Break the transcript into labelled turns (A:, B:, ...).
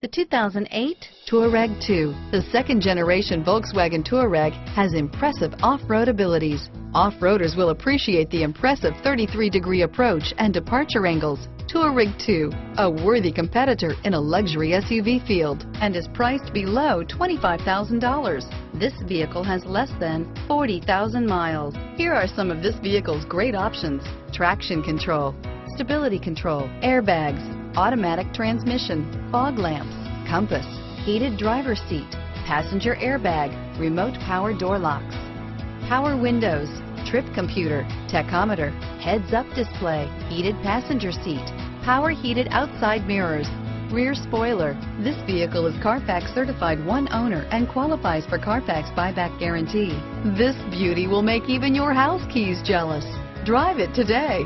A: The 2008 Touareg 2. The second-generation Volkswagen Touareg has impressive off-road abilities. Off-roaders will appreciate the impressive 33-degree approach and departure angles. Touareg 2, a worthy competitor in a luxury SUV field, and is priced below $25,000. This vehicle has less than 40,000 miles. Here are some of this vehicle's great options: traction control, stability control, airbags, automatic transmission, fog lamps, compass, heated driver's seat, passenger airbag, remote power door locks, power windows, trip computer, tachometer, heads-up display, heated passenger seat, power heated outside mirrors, rear spoiler. This vehicle is Carfax certified one owner and qualifies for Carfax buyback guarantee. This beauty will make even your house keys jealous. Drive it today.